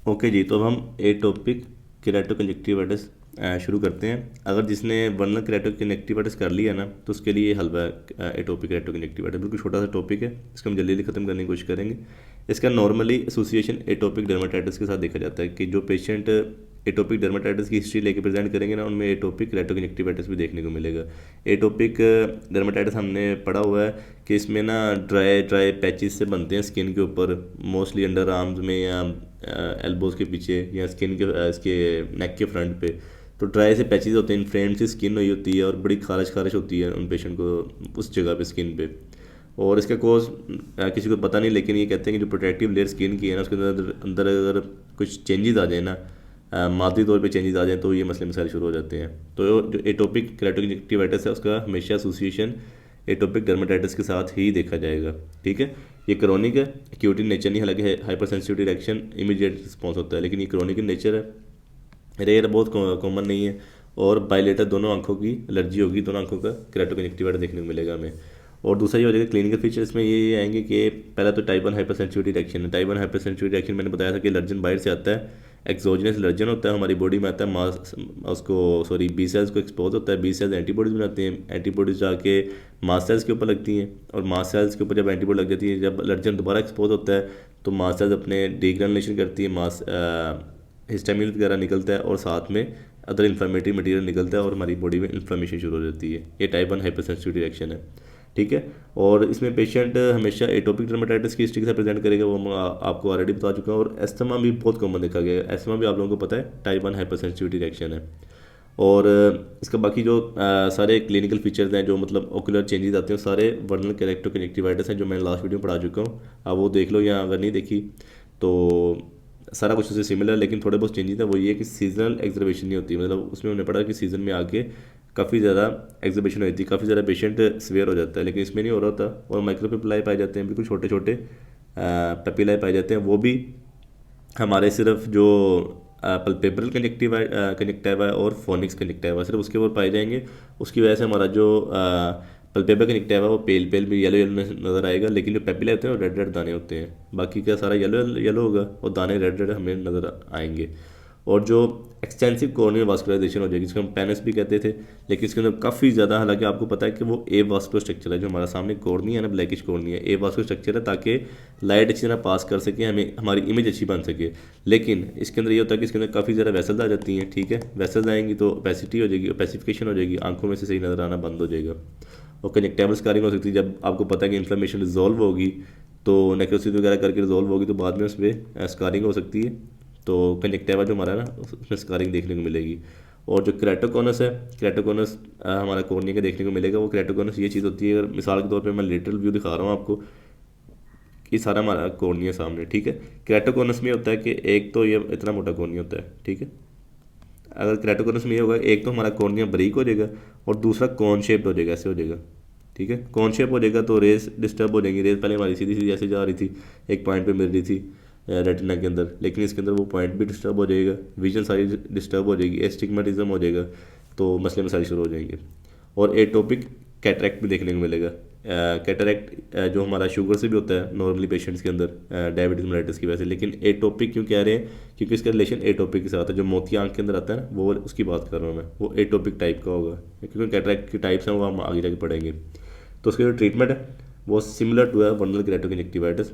Okay जी, तो अब हम एटोपिक केराटोकंजक्टिवाइटिस शुरू करते हैं। अगर जिसने वर्नल केराटोकंजक्टिवाइटिस कर लिया ना, तो उसके लिए हलवा एटोपिक केराटोकंजक्टिवाइटिस बिल्कुल छोटा सा टॉपिक है, इसको हम जल्दी जल्दी ख़त्म करने की कोशिश करेंगे। इसका नॉर्मली एसोसिएशन एटोपिक डर्माटाइटिस के साथ देखा जाता है कि जो पेशेंट एटोपिक डर्माटाइटिस की हिस्ट्री लेके प्रेजेंट करेंगे ना, उनमें एटोपिक केराटोकंजक्टिवाइटिस भी देखने को मिलेगा। एटोपिक डर्माटाइटिस हमने पढ़ा हुआ है कि इसमें ना ड्राई ड्राई पैचेस से बनते हैं स्किन के ऊपर, मोस्टली अंडर आर्म्स में या एल्बोज़ के पीछे या स्किन के इसके नेक के फ्रंट पे। तो ड्राई से पैचेस होते हैं, इन्फ्लेम्ड सी स्किन हुई होती है और बड़ी खारिश होती है उन पेशेंट को उस जगह पे स्किन पे। और इसका कोज किसी को पता नहीं, लेकिन ये कहते हैं कि जो प्रोटेक्टिव लेयर स्किन की है ना, उसके अंदर अंदर अगर कुछ चेंजेस आ जाए ना, मादी तौर पे चेंजेस आ जाए, तो ये मसले मसाइल शुरू हो जाते हैं। तो जो एटोपिक केराटोकंजक्टिवाइटिस है उसका हमेशा एसोसिएशन एटोपिक डर्माटाइटिस के साथ ही देखा जाएगा। ठीक है, ये क्रोनिक है, एक्यूट इन नेचर नहीं, हालांकि hyper sensitivity reaction immediate response होता है, लेकिन ये क्रोनिक इन नेचर है, रेयर बहुत कॉमन नहीं है। और बायलेटर दोनों आंखों की एलर्जी होगी, दोनों आंखों का केराटोकंजक्टिवाइटिस देखने को मिलेगा हमें। और दूसरा ये हो जाएगा क्लिनिकल फीचर्स में ये आएंगे कि पहला तो टाइप 1 हाइपर सेंसिटिविटी रिएक्शन है। टाइप 1 हाइपर सेंसिटिविटी रिएक्शन मैंने बताया था कि एलर्जन बाहर से आता है, एक्सोजनस एलर्जन होता है, हमारी बॉडी में आता है, मास उसको सॉरी बी सेल्स को एक्सपोज होता है, बी सेल्स एंटीबॉडीज बनाते हैं, एंटीबॉडीज जाके मास सेल्स के ऊपर लगती हैं, और मास सेल्स के ऊपर जब एंटीबॉडी लग जाती है, जब एलर्जन दोबारा एक्सपोज होता है, तो मास सेल्स अपने डीग्रेनुलेशन करती है, मास हिस्टामिन वगैरह निकलता है, और साथ में अदर इन्फ्लेमेटरी मटेरियल निकलता है, और हमारी बॉडी में इन्फ्लेमेशन शुरू हो जाती है। ये टाइप 1 हाइपर सेंसिटिविटी रिएक्शन है। ठीक है, और इसमें पेशेंट हमेशा एटोपिक डर्माटाइटिस की हिस्ट्री के साथ प्रेजेंट करेगा, वो मैं आपको ऑलरेडी बता चुका हूँ। और एस्थमा भी बहुत कॉमन देखा गया है, एस्थमा भी आप लोगों को पता है टाइप 1 हाइपर सेंसिटिविटी रिएक्शन है। और इसका बाकी जो सारे क्लिनिकल फीचर्स हैं, जो मतलब ओकुलर चेंजेस आते हैं, सारे वर्नल केराटोकंजक्टिवाइटिस हैं, जो मैं लास्ट वीडियो में पढ़ा चुका हूँ। आप वो देख लो, या अगर नहीं देखी तो सारा कुछ उससे सिमिलर, लेकिन थोड़े बहुत चेंजेस हैं। वो ये कि सीजनल एक्जर्वेशन नहीं होती, मतलब उसमें उन्होंने पढ़ा कि सीजन में आके काफ़ी ज़्यादा एग्जिबिशन होती है, काफ़ी ज़्यादा पेशेंट स्वेयर हो जाता है, लेकिन इसमें नहीं हो रहा था। और माइक्रोपेपिलाई पाए जाते हैं, बिल्कुल छोटे छोटे पेपिलाई पाए जाते हैं, वो भी हमारे सिर्फ जो पल्पेब्रल कंजक्टिवा और फोनिक्स कंजक्टिवा सिर्फ उसके ऊपर पाए जाएंगे। उसकी वजह से हमारा जो पल्पेब्रल कंजक्टिवा वो पेल पेल भी येलो येलो नज़र आएगा, लेकिन जो पेपिला होते हैं वो रेड रेड दाने होते हैं, बाकी का सारा येलो येलो होगा और दाने रेड रेड हमें नज़र आएंगे। और जो एक्सटेंसिव कॉर्नियल वास्कुलराइजेशन हो जाएगी, जिसको हम पेनिस भी कहते थे, लेकिन इसके अंदर काफ़ी ज़्यादा, हालांकि आपको पता है कि वो ए वास्कुलर स्ट्रक्चर है, जो हमारा सामने कॉर्निया है ना, ब्लैकिश कॉर्निया, ए वास्कुलर स्ट्रक्चर है, ताकि लाइट अच्छी तरह पास कर सके, हमें हमारी इमेज अच्छी बन सके। लेकिन इसके अंदर ये होता है कि इसके अंदर काफ़ी ज़्यादा वेसल्स आ जाती हैं। ठीक है, वेसल्स आएंगी तो ओपेसिटी हो जाएगी, ओपेसिफिकेशन हो जाएगी, आंखों में से सही नज़र आना बंद हो जाएगा। और कंजक्टिवल स्कारिंग हो सकती है, जब आपको पता है कि इन्फ्लेमेशन रिजॉल्व होगी, तो नेक्रोसिस वगैरह करके रिजॉल्व होगी, तो बाद में उस पर स्कारिंग हो सकती है, तो कंजक्टिवा जो हमारा ना उसमें स्कारिंग देखने को मिलेगी। और जो क्रेटोकोनस है, क्रेटोकोनस हमारा कॉर्निया का देखने को मिलेगा। वो क्रेटोकोनस ये चीज़ होती है, अगर मिसाल के तौर पे मैं लेटरल व्यू दिखा रहा हूँ आपको, कि सारा हमारा कॉर्निया सामने। ठीक है, क्रेटोकोनस में होता है कि एक तो ये इतना मोटा कॉर्निया होता है। ठीक है, अगर क्रेटोकोनस में ये होगा, एक तो हमारा कॉर्निया बारीक हो जाएगा और दूसरा कॉन शेप्ड हो जाएगा, ऐसे हो जाएगा। ठीक है, कॉन शेप हो जाएगा तो रेस डिस्टर्ब हो जाएंगी। रेस पहले हमारी सीधी सीधी ऐसे जा रही थी, एक पॉइंट पे मिल रही थी रेटिना के अंदर, लेकिन इसके अंदर वो पॉइंट भी डिस्टर्ब हो जाएगा, विजन सारी डिस्टर्ब हो जाएगी, एस्टिग्मेटिज्म हो जाएगा, तो मसले मसाइल शुरू हो जाएंगे। और एटोपिक कैटरेक्ट भी देखने को मिलेगा। कैटरेक्ट जो हमारा शुगर से भी होता है नॉर्मली पेशेंट्स के अंदर, डायबिटीज मेलाइटिस की वजह से, लेकिन एटोपिक क्यों कह रहे हैं, क्योंकि इसका रिलेशन एटोपिक के साथ है। जो मोतिया आंख के अंदर आता है ना, वो उसकी बात कर रहा हूँ मैं, वो एटोपिक टाइप का होगा, क्योंकि कैटरेक्ट के टाइप्स हैं वो हम आगे जाके पढ़ेंगे। तो उसका जो ट्रीटमेंट है वो सिमिलर टू है वर्नल केराटोकंजक्टिवाइटिस।